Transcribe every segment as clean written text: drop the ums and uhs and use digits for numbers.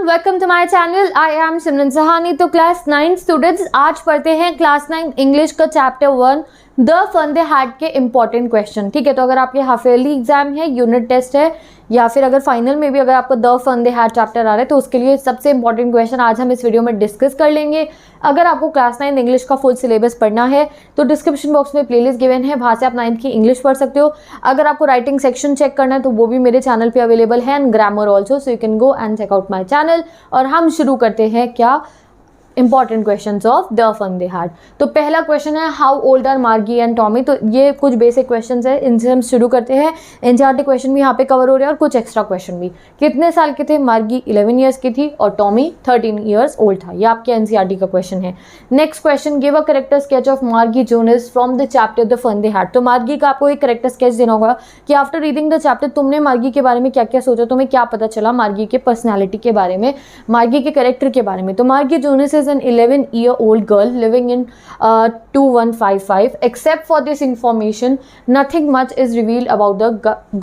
Welcome to my channel. I am Simran Sahni. तो class 9 students आज पढ़ते हैं क्लास 9 इंग्लिश का chapter 1 the fun they had के इंपॉर्टेंट क्वेश्चन। ठीक है, तो अगर आपके हाफ ईयरली एग्जाम है, यूनिट टेस्ट है, या फिर अगर फाइनल में भी अगर आपको the fun they had chapter आ रहा है तो उसके लिए सबसे इंपॉर्टेंट क्वेश्चन आज हम इस वीडियो में डिस्कस कर लेंगे। अगर आपको क्लास 9 इंग्लिश का फुल सिलेबस पढ़ना है तो डिस्क्रिप्शन बॉक्स में प्लेलिस्ट गिवन है, वहाँ से आप 9th की इंग्लिश पढ़ सकते हो। अगर आपको राइटिंग सेक्शन चेक करना है तो वो भी मेरे चैनल पे अवेलेबल है, and grammar also, so you can go and check out my channel. और हम शुरू करते हैं क्या important questions of the fun they had. तो पहला क्वेश्चन है how old are Margie and Tommy. तो ये कुछ बेसिक क्वेश्चंस है, इनसे हम शुरू करते हैं। एनसीईआरटी क्वेश्चन भी यहाँ पे कवर हो रहे हैं और कुछ एक्स्ट्रा क्वेश्चन भी। कितने साल के थे मार्गी? 11 ईयर्स की थी और टॉमी 13 ईयर्स ओल्ड था। ये आपके एनसीईआरटी का क्वेश्चन है। Next question, give a character sketch of Margie Jones from the chapter the fun they had. तो मार्गी का आपको एक कैरेक्टर स्केच देना होगा कि आफ्टर रीडिंग द चैप्टर तुमने मार्गी के बारे में क्या क्या सोचा, तुम्हें क्या पता चला मार्गी के पर्सनैलिटी के बारे में, मार्गी के कैरेक्टर के बारे में। तो मार्गी Jonas is an 11-year-old girl living in 2155. Except for this information, nothing much is revealed about the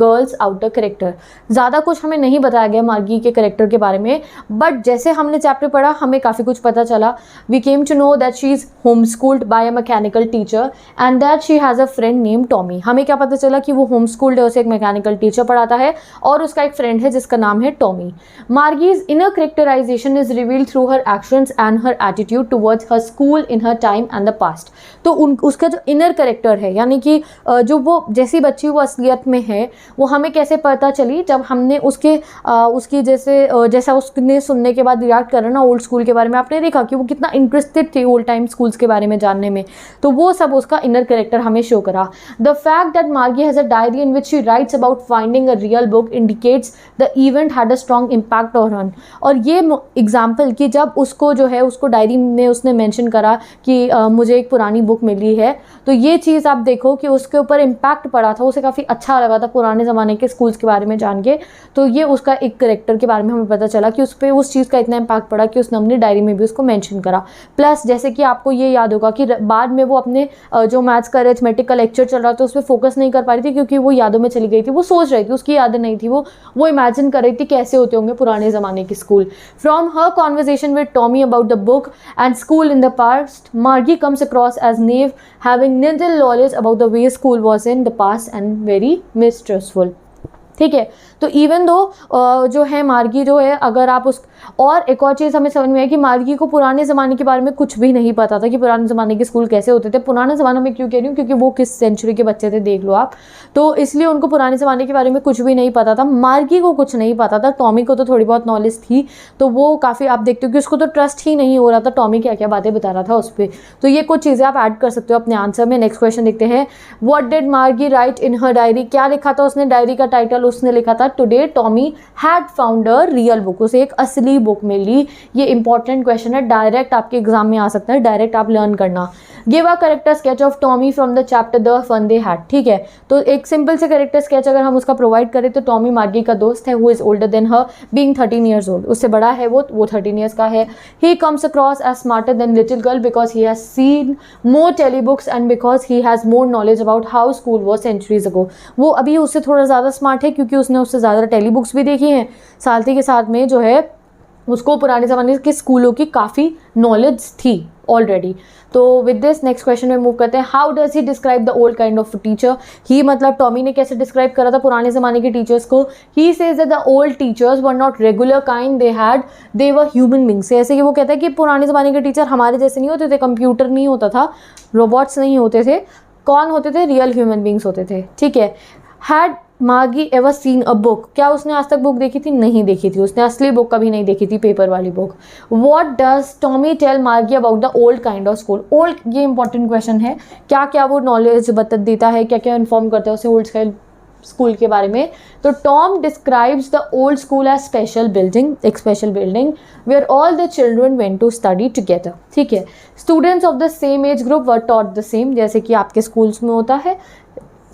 girl's outer character. ज़्यादा कुछ हमें नहीं बताया गया मार्गी के कैरेक्टर के बारे में, बट जैसे हमने चैप्टर पढ़ा हमें काफ़ी कुछ पता चला। We came to know that she is homeschooled by a mechanical teacher and that she has a friend named Tommy. हमें क्या पता चला कि वो homeschooled है, उसे एक मैकेनिकल टीचर पढ़ाता है और उसका एक फ्रेंड है जिसका नाम है Tommy. Margie's inner characterization is revealed through her actions and her attitude towards her school in her time and the past. तो उसका जो इनर कैरेक्टर है, यानी कि जो वो जैसी बच्ची वो असलियत में है, वो हमें कैसे पता चली जब हमने उसकी जैसा उसने सुनने के बाद रिएक्ट करा ना ओल्ड स्कूल के बारे में, आपने देखा कि वो कितना इंटरेस्टेड थी ओल्ड टाइम स्कूल्स के बारे में जानने में। तो वो सब उसका इनर कैरेक्टर हमें शो करा। द फैक्ट दैट मार्गी has a diary in which she writes about finding a real book indicates the event had a strong impact on her. और ये एग्जाम्पल कि जब उसको जो है उसको डायरी में उसने मेंशन करा कि मुझे एक पुरानी बुक मिली है, तो ये चीज़ आप देखो कि उसके ऊपर इम्पैक्ट पड़ा था, उसे काफ़ी अच्छा लगा था पुराने ज़माने के स्कूल्स के बारे में जान के। तो ये उसका एक कैरेक्टर के बारे में हमें पता चला कि उस पर उस चीज़ का इतना इम्पैक्ट पड़ा कि उसने अपनी डायरी में भी उसको मेंशन करा। प्लस जैसे कि आपको ये याद होगा कि बाद में वो अपने जो मैथ्स का अरिथमेटिक का लेक्चर चल रहा था उस पर फोकस नहीं कर पा रही थी क्योंकि वो यादों में चली गई थी। वो सोच रही थी, उसकी यादें नहीं थी, वो इमेजिन कर रही थी कैसे होते होंगे पुराने ज़माने के school. From her conversation with Tommy about the book and school in the past, Margie comes across as naive, having little knowledge about the way school was in the past and very mistrustful. ठीक है, तो even though जो है मार्गी जो है, अगर आप और एक और चीज़ हमें समझ में आई कि मार्गी को पुराने ज़माने के बारे में कुछ भी नहीं पता था कि पुराने ज़माने के स्कूल कैसे होते थे। पुराने ज़माने में क्यों कह रही हूँ, क्योंकि वो किस सेंचुरी के बच्चे थे देख लो आप, तो इसलिए उनको पुराने ज़माने के बारे में कुछ भी नहीं पता था। मार्गी को कुछ नहीं पता था, टॉमी को तो थोड़ी बहुत नॉलेज थी, तो वो काफ़ी आप देखते हो कि उसको तो ट्रस्ट ही नहीं हो रहा था टॉमी क्या क्या बातें बता रहा था उस पर। तो ये कुछ चीज़ें आप ऐड कर सकते हो अपने आंसर में। नेक्स्ट क्वेश्चन देखते हैं, व्हाट डिड मार्गी राइट इन हर डायरी। क्या लिखा था उसने डायरी का टाइटल? उसने लिखा था today Tommy had found a real book. उसे एक असली बुक मिली। ये इंपॉर्टेंट क्वेश्चन है, डायरेक्ट आपके एग्जाम में आ सकता है, डायरेक्ट आप लर्न करना। Give a character sketch of Tommy from the chapter the fun they had. ठीक है, तो एक सिंपल से कैरेक्टर स्केच अगर हम उसका प्रोवाइड करें तो टॉमी मार्गी का दोस्त है, who is older than her being 13 years old. उससे बड़ा है वो 13 ईयर्स का है। He comes across as smarter than little girl because he has seen more telebooks and because he has more knowledge about how school was centuries ago. वो अभी उससे थोड़ा ज़्यादा स्मार्ट है क्योंकि उसने उससे ज़्यादा टेलीबुक्स भी देखी हैं, साथ ही के साथ में जो है उसको पुराने ज़माने के स्कूलों की काफ़ी नॉलेज थी ऑलरेडी। तो विद दिस नेक्स्ट क्वेश्चन में मूव करते हैं। How does he describe the old kind of teacher. He मतलब टॉमी ने कैसे डिस्क्राइब करा था पुराने ज़माने के टीचर्स को। He says that the old teachers were not regular kind, they were human beings. ऐसे कि वो कहता है कि पुराने ज़माने के टीचर हमारे जैसे नहीं होते थे, कंप्यूटर नहीं होता था, रोबोट्स नहीं होते थे, कौन होते थे? रियल ह्यूमन बींग्स होते थे। ठीक है, हैड मार्गी एवर सीन अ बुक। क्या उसने आज तक बुक देखी थी? नहीं देखी थी उसने, असली बुक कभी नहीं देखी थी, पेपर वाली book. What does Tommy tell Margie about the old kind of school. Old, ये इंपॉर्टेंट क्वेश्चन है, क्या क्या वो नॉलेज बता देता है, क्या क्या इन्फॉर्म करता है उसे ओल्ड स्कूल के बारे में। तो Tom describes the old school as special building, एक special building where all the children went to study together. ठीक है, students of the same age group were taught the same, जैसे कि आपके स्कूल्स में होता है,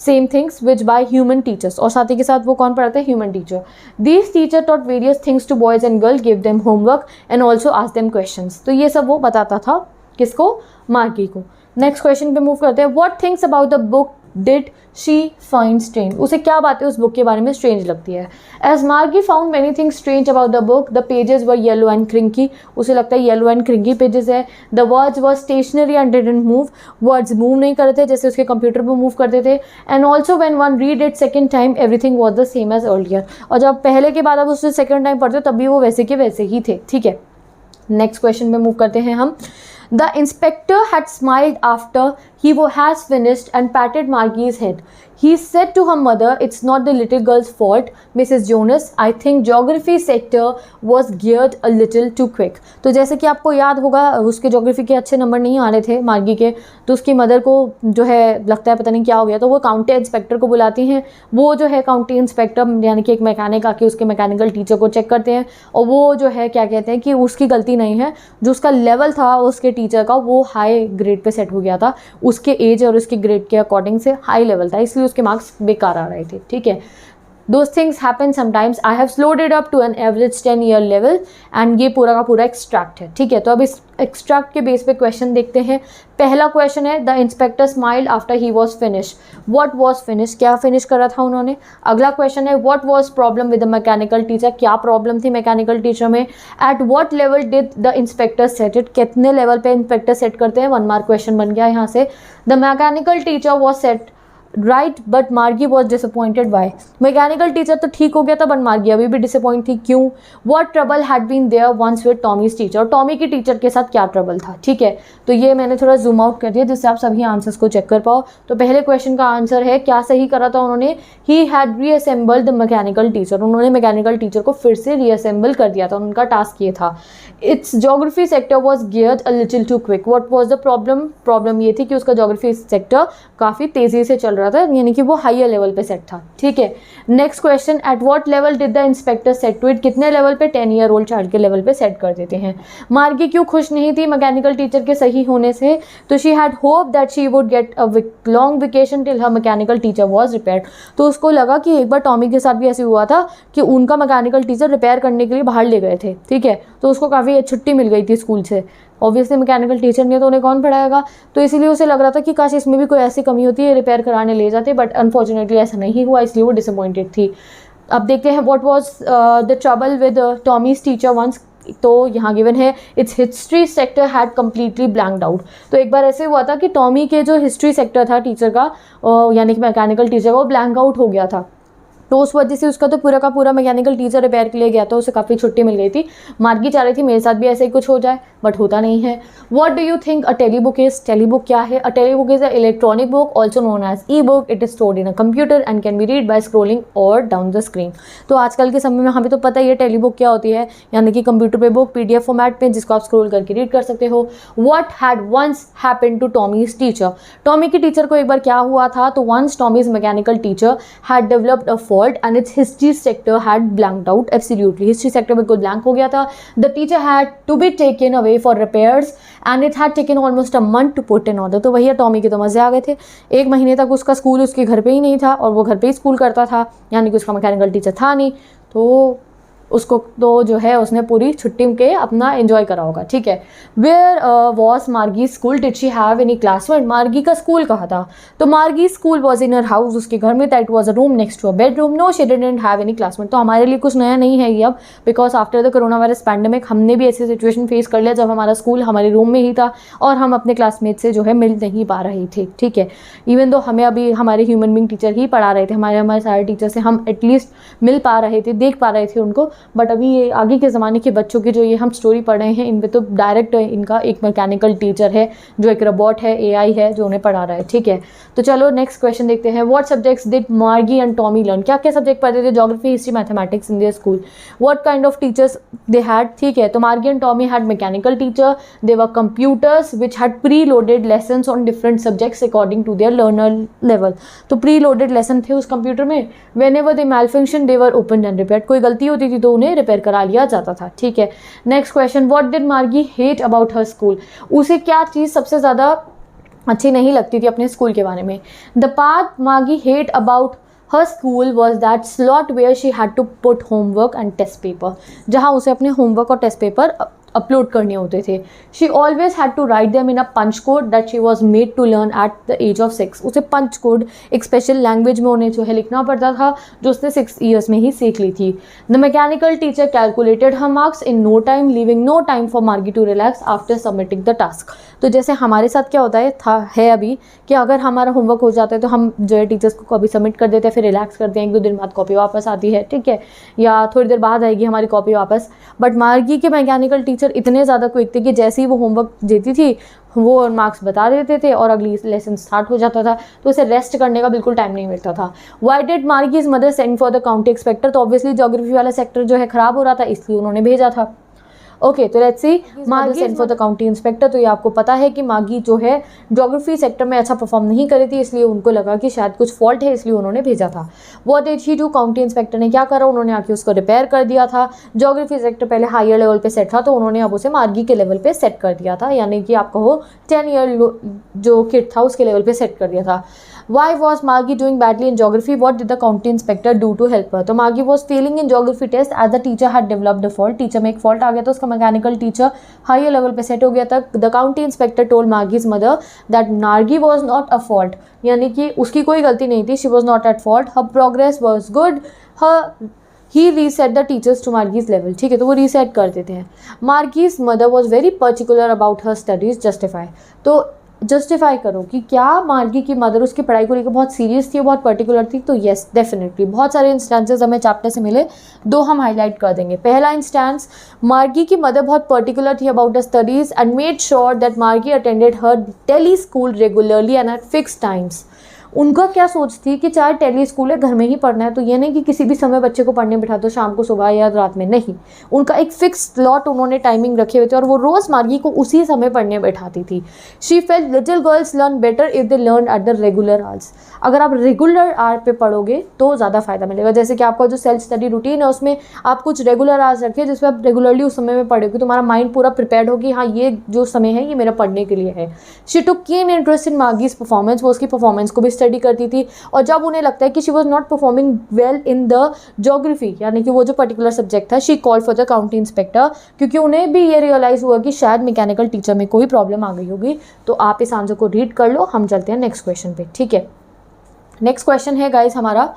same things which by human teachers. और साथ ही के साथ वो कौन पढ़ाते हैं? Human teacher. These teacher taught various things to boys and girl, give them homework and also ask them questions. तो ये सब वो बताता था किसको? मार्गी को। नेक्स्ट क्वेश्चन पे मूव करते हैं। What things about the book did she find strange, उसे क्या बातें उस बुक के बारे में स्ट्रेंज लगती है. As Margie found many things strange about the book, the pages were yellow and crinkly, उसे लगता है येलो एंड क्रिंकी पेजेस है. The words were stationary and didn't move, words move नहीं कर रहे थे जैसे उसके कंप्यूटर पर मूव करते थे. And also when one read it second time everything was the same as earlier, और जब पहले के बाद अब उससे सेकेंड टाइम पढ़ते हो तब भी वो वैसे के वैसे ही थे. ठीक है, नेक्स्ट क्वेश्चन में मूव करते हैं हम. The inspector had smiled after he has finished and patted Margie's head. He said to her mother, "It's not the little girl's fault, Mrs. Jonas. I think geography sector was geared a little too quick." तो जैसे कि आपको याद होगा उसके geography के अच्छे number नहीं आ रहे थे मार्गी के, तो उसकी मदर को जो है लगता है पता नहीं क्या हो गया, तो वो काउंटी इंस्पेक्टर को बुलाती हैं. वो जो है काउंटी इंस्पेक्टर यानी कि एक मैकेनिक आके उसके मैकेनिकल टीचर को चेक करते हैं, और वो जो है क्या कहते हैं कि उसकी गलती नहीं है, जो उसका लेवल था उसके टीचर का वो हाई ग्रेड पे सेट हो गया था, उसके एज और उसके ग्रेड के अकॉर्डिंग से हाई लेवल था, इसलिए उसके मार्क्स बेकार आ रहे थे. ठीक है, Those things happen sometimes. I have slowed it up to an average 10-year level and ये पूरा का पूरा एक्सट्रैक्ट है. ठीक है, तो अब इस एक्सट्रैक्ट के बेस पे क्वेश्चन देखते हैं. पहला क्वेश्चन है the inspector smiled after he was finish. What was finish, क्या फिनिश करा था उन्होंने. अगला क्वेश्चन है what was problem with the mechanical teacher, क्या प्रॉब्लम थी मैकेनिकल टीचर में. At what level did the inspector set it, कितने लेवल पे इंस्पेक्टर सेट करते हैं. 1 मार्क क्वेश्चन बन गया यहाँ से. The mechanical teacher was set right but Margie was disappointed by, mechanical teacher तो ठीक हो गया था बट मार्गी अभी भी डिसअपॉइंट थी. क्यों. What trouble had been there once with Tommy's teacher, Tommy की टीचर के साथ क्या ट्रबल था. ठीक है, तो ये मैंने थोड़ा जूम आउट कर दिया जिससे आप सभी आंसर्स को चेक कर पाओ. तो पहले क्वेश्चन का आंसर है क्या सही करा था उन्होंने, he had reassembled the mechanical teacher, उन्होंने मैकेनिकल टीचर को फिर से रीअसेंबल कर दिया था, उनका टास्क ये था. Its geography sector was geared a little too quick, what was the problem, problem ये थी कि उसका ज्योग्राफी सेक्टर काफ़ी तेज़ी से चल रहा था, यानी कि वो हायर लेवल पे सेट था. ठीक है, next question at what level did the inspector set to it, कितने लेवल पे 10 ईयर ओल्ड चाइल्ड के लेवल पे सेट कर देते हैं. मार्गी क्यों खुश नहीं थी मैकेनिकल टीचर के सही होने से, तो she had hope that she would get a long vacation till her mechanical teacher was repaired, तो उसको लगा कि एक बार टॉमी के साथ भी ऐसे हुआ था कि उनका मैकेनिकल टीचर रिपेयर करने के लिए बाहर ले गए थे. ठीक है, तो उसको काफ़ी छुट्टी मिल गई थी स्कूल से, ऑब्वियसली मैकेनिकल टीचर नहीं है तो उन्हें कौन पढ़ाएगा, तो इसीलिए उसे लग रहा था कि काश इसमें भी कोई ऐसी कमी होती है रिपेयर कराने ले जाते, बट अनफॉर्चुनेटली ऐसा नहीं हुआ, इसलिए वो डिसअपॉइंटेड थी. अब देखते हैं what was the trouble with Tommy's teacher once, तो यहाँ गिवन है its history sector had completely blanked out. तो एक बार ऐसे हुआ था कि टॉमी के जो हिस्ट्री सेक्टर था टीचर का यानी कि मैकेनिकल टीचर का, वो ब्लैंक आउट हो गया था, तो उस वजह से उसका तो पूरा का पूरा मैकेनिकल टीचर रिपेयर के लिए गया था, उसे काफ़ी छुट्टी मिल गई थी. मार्गी चाह रही थी मेरे साथ भी ऐसे ही कुछ हो जाए बट होता नहीं है. What do you think a tele book is, tele book क्या है. A tele book is a electronic book also known as e book. It is stored in a computer and can be read by scrolling और down the screen. तो आजकल के समय में हमें तो पता ही है टेली बुक क्या होती है, यानी कि कंप्यूटर पे बुक PDF फॉर्मेट में जिसको आप स्क्रोल करके रीड कर सकते हो. What had once happened to Tommy's teacher, Tommy की टीचर को एक बार क्या हुआ था, तो once Tommy's mechanical teacher had developed a fault and its history sector had blanked out. Absolutely history sector बिल्कुल ब्लैंक हो गया था. The teacher had to be taken away for repairs and it had taken almost a month to put in order. तो भैया Tommy के तो मजे आ गए थे, 1 महीने तक उसका स्कूल उसके घर पे ही नहीं था और वो घर पे ही स्कूल करता था, यानी कि उसका मैकेनिकल टीचर था नहीं, तो उसको तो जो है उसने पूरी छुट्टी के अपना एंजॉय करा होगा. ठीक है, where was Margie school, did she have any classmate, Margie का स्कूल कहाँ था, तो Margie school was in her house, उसके घर में था. It was a room next to a bedroom. No she didn't have any classmate. तो हमारे लिए कुछ नया नहीं है ये अब, because after the corona virus pandemic हमने भी ऐसी सिचुएशन फेस कर लिया जब हमारा स्कूल हमारे रूम में ही था और हम अपने क्लासमेट से जो है मिल नहीं पा रहे थे. ठीक है, इवन दो हमें अभी हमारे ह्यूमन बींग टीचर ही पढ़ा रहे थे, हमारे सारे टीचर से हम एटलीस्ट मिल पा रहे थे, देख पा रहे थे उनको, बट अभी ये आगे के ज़माने के बच्चों की जो ये हम स्टोरी पढ़ रहे हैं इन पे तो डायरेक्ट इनका एक मैकेनिकल टीचर है जो एक रोबोट है, AI है जो उन्हें पढ़ा रहा है. ठीक है, तो चलो नेक्स्ट क्वेश्चन देखते हैं. What subjects did Margie and Tommy learn, क्या क्या सब्जेक्ट पढ़ते थे, geography, history, mathematics in their school. What kind of teachers they had. ठीक है, तो Margie and Tommy had mechanical teacher, they were computers which had pre loaded lessons on different subjects according to their learner level. तो pre loaded lesson थे उस computer में. Whenever they malfunction they were open and repaired, कोई गलती होती थी तो उन्हें रिपेयर करा लिया जाता था. ठीक है, नेक्स्ट क्वेश्चन. व्हाट डिड मार्गी हेट अबाउट हर स्कूल, उसे क्या चीज़ सबसे ज़्यादा अच्छी नहीं लगती थी अपने स्कूल के बारे में. The part Margie hate about her school was that slot where she had to put homework and test paper, जहाँ उसे अपने होमवर्क और टेस्ट पेपर अपलोड करने होते थे. She always had to write them in a punch code that she was made to learn at the age of 6. उसे punch code एक special language में उन्हें जो है लिखना पड़ता था, जो उसने 6 ईयर्स में ही सीख ली थी. The mechanical teacher calculated her marks in no time, leaving no time for Margie to relax after submitting the task. तो जैसे हमारे साथ क्या होता है अभी कि अगर हमारा होमवर्क हो जाता है तो हम जो है टीचर्स को कॉपी सबमिट कर देते हैं, फिर रिलैक्स करते हैं, 1-2 दिन बाद कॉपी वापस आती है, ठीक है, या थोड़ी देर बाद आएगी हमारी कॉपी वापस. बट मार्गी के मैकेनिकल टीचर इतने ज़्यादा क्विक थे कि जैसे ही वो होमवर्क देती थी वो मार्क्स बता देते थे और अगली लेसन स्टार्ट हो जाता था, तो उसे रेस्ट करने का बिल्कुल टाइम नहीं मिलता था. Why did Margie's mother send for the county inspector? तो ऑब्वियसली ज्योग्राफी वाला सेक्टर जो है ख़राब हो रहा था, इसलिए उन्होंने भेजा था. ओके, तो लेट्स सी मार्गी send for the county inspector. तो ये आपको पता है कि मार्गी जो है ज्योग्राफी सेक्टर में अच्छा परफॉर्म नहीं करी थी, इसलिए उनको लगा कि शायद कुछ फॉल्ट है, इसलिए उन्होंने भेजा था. What did she do? County inspector ने क्या करा, उन्होंने आके उसको रिपेयर कर दिया था. ज्योग्राफी सेक्टर पहले हायर लेवल पे सेट था, तो उन्होंने अब उसे मार्गी के लेवल पे सेट कर दिया था, यानी कि आप कहो 10 ईयर जो किड था उसके लेवल पे सेट कर दिया था. Why was Margie doing badly in geography? What did the county inspector do to help her? तो Margie was failing in geography test as the teacher had developed a fault. Teacher में एक fault आ गया था, उसका mechanical teacher higher level पे set हो गया था. The county inspector told Margie's mother that Margie was not a fault, यानी कि उसकी कोई गलती नहीं थी. She was not at fault, her progress was good. He reset the teachers to Margie's level. ठीक है, तो वो रीसेट कर देते हैं. Margie's mother was very particular about her studies. Justify, तो जस्टिफाई करो कि क्या मार्गी की मदर उसकी पढ़ाई को लेकर बहुत सीरियस थी, बहुत पर्टिकुलर थी? तो येस, डेफिनेटली. बहुत सारे इंस्टेंसेस हमें चैप्टर से मिले, 2 हम हाईलाइट कर देंगे. पहला इंस्टेंस, मार्गी की मदर बहुत पर्टिकुलर थी about the studies and made sure that Margie attended her tele school regularly and at fix times. उनका क्या सोच थी कि चाहे टेली स्कूल है, घर में ही पढ़ना है, तो ये नहीं कि किसी भी समय बच्चे को पढ़ने बिठा दो, शाम को, सुबह या रात में, नहीं. उनका एक फिक्स स्लॉट उन्होंने टाइमिंग रखे हुए थे और वो रोज़ मार्गी को उसी समय पढ़ने बैठाती थी. She felt little girls learn better if they learn at the regular hours. अगर आप रेगुलर आवर पे पढ़ोगे तो ज़्यादा फायदा मिलेगा. जैसे कि आपका जो सेल्फ स्टडी रूटीन है उसमें आप कुछ रेगुलर आवर्स रखिए जिसमें आप रेगुलरली उस समय में पढ़ोगे, तुम्हारा माइंड पूरा प्रिपेयर्ड होगी, हाँ ये जो समय है ये मेरा पढ़ने के लिए है. She took keen interest in मार्गीज performance. वो उसकी परफॉर्मेंस को भी स्टडी करती थी, और जब उन्हें लगता है कि she was not performing well in the geography, यानी कि वो जो पर्टिकुलर सब्जेक्ट था, she called for the county inspector, क्योंकि उन्हें भी ये रियलाइज़ हुआ कि शायद मैकेनिकल टीचर में कोई प्रॉब्लम आ गई होगी. तो आप इस आंसर को रीड कर लो, हम चलते हैं नेक्स्ट क्वेश्चन पे. ठीक है, नेक्स्ट क्वेश्चन है गाइज हमारा,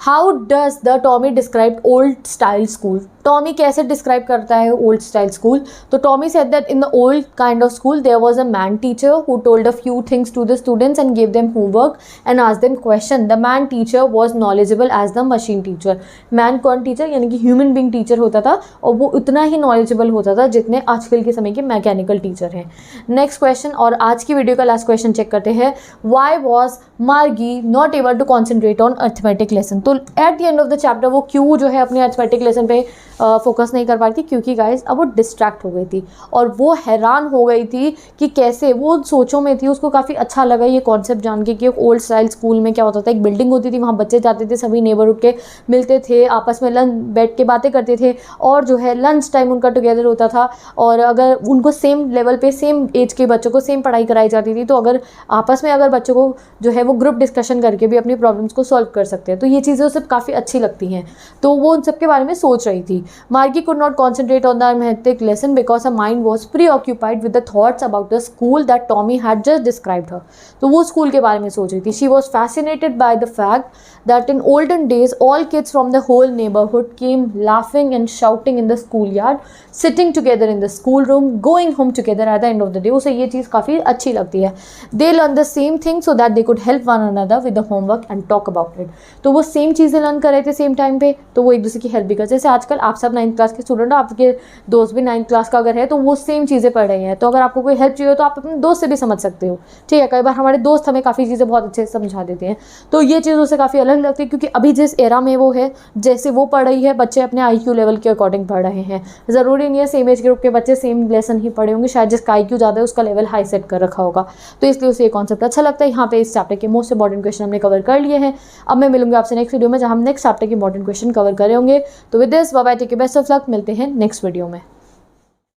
how does the Tommy describe old style school? Tommy कैसे डिस्क्राइब करता है ओल्ड स्टाइल स्कूल? तो Tommy said that in the old kind of school there was a man teacher who told a few things to the students and give them homework and asked them question. The man teacher was knowledgeable as the machine teacher. Man कौन teacher? यानी कि human being teacher होता था, और वो उतना ही knowledgeable होता था जितने आजकल के समय के मैकेनिकल टीचर हैं. नेक्स्ट क्वेश्चन, और आज की वीडियो का लास्ट क्वेश्चन चेक करते हैं. Why was Margie not able to concentrate on arithmetic lesson? तो at the end of the chapter वो क्यों जो है अपने अर्थमेटिक लेसन पे फोकस नहीं कर पा रही थी? क्योंकि गाइज अब वो डिस्ट्रैक्ट हो गई थी और वो हैरान हो गई थी कि कैसे, वो सोचों में थी. उसको काफ़ी अच्छा लगा ये कॉन्सेप्ट जान के कि ओल्ड स्टाइल स्कूल में क्या होता था. एक बिल्डिंग होती थी, वहाँ बच्चे जाते थे, सभी नेबरहुड के मिलते थे, आपस में लंच बैठ के बातें करते थे, और जो है लंच टाइम उनका टुगेदर होता था. और अगर उनको सेम लेवल पे, सेम एज के बच्चों को सेम पढ़ाई कराई जाती थी, तो अगर आपस में अगर बच्चों को जो है वो ग्रुप डिस्कशन करके भी अपनी प्रॉब्लम्स को सॉल्व कर सकते हैं, तो ये चीज़ें उसे काफ़ी अच्छी लगती हैं. तो वो उन सब के बारे में सोच रही थी. मार्गी could not concentrate on the arithmetic lesson because her mind was preoccupied with the thoughts about the school that Tommy had just described her. तो वो स्कूल के बारे में सोच रही थी. She was fascinated by the fact that in olden days all kids from the whole neighborhood came laughing and shouting in the schoolyard, sitting together in the schoolroom, going home together at the end of the day. उसे ये चीज़ काफ़ी अच्छी लगती है. They learn the same thing so that they could help one another with the homework and talk about it. तो वो same चीज़ें learn कर रहे थे सेम टाइम पे, तो वो एक दूसरे की हेल्प भी करते. जैसे आजकल आप सब 9th क्लास के स्टूडेंट, आपके दोस्त भी 9th क्लास का अगर है तो वो सेम चीज़ें पढ़ रहे हैं, तो अगर आपको कोई हेल्प चाहिए तो आप अपने दोस्त से भी समझ सकते हो. ठीक है, कई बार हमारे दोस्त हमें काफ़ी चीज़ें बहुत अच्छे से समझा देते हैं, तो ये चीज़ उसे काफ़ी अलग लगती है, क्योंकि अभी जिस एरा में वो है, जैसे वो पढ़ रही है, बच्चे अपने IQ लेवल के अकॉर्डिंग पढ़ रहे हैं. ज़रूरी नहीं है सेम एज ग्रुप के बच्चे सेम लेसन ही पढ़े होंगे, शायद जिसका IQ ज़्यादा है उसका लेवल हाई सेट कर रखा होगा, तो इसलिए उसे ये कॉन्सेप्ट अच्छा लगता है. यहाँ पे इस चैप्टर के मोस्ट इंपॉर्टेंट क्वेश्चन हमने कवर कर लिए हैं. अब मैं मिलूंगी आपसे नेक्स्ट वीडियो में, जहाँ हम नेक्स्ट चैप्टर के इंपॉर्टेंट क्वेश्चन कवर कर रहे होंगे. तो with this bye bye, take care, best of luck. मिलते हैं नेक्स्ट वीडियो में.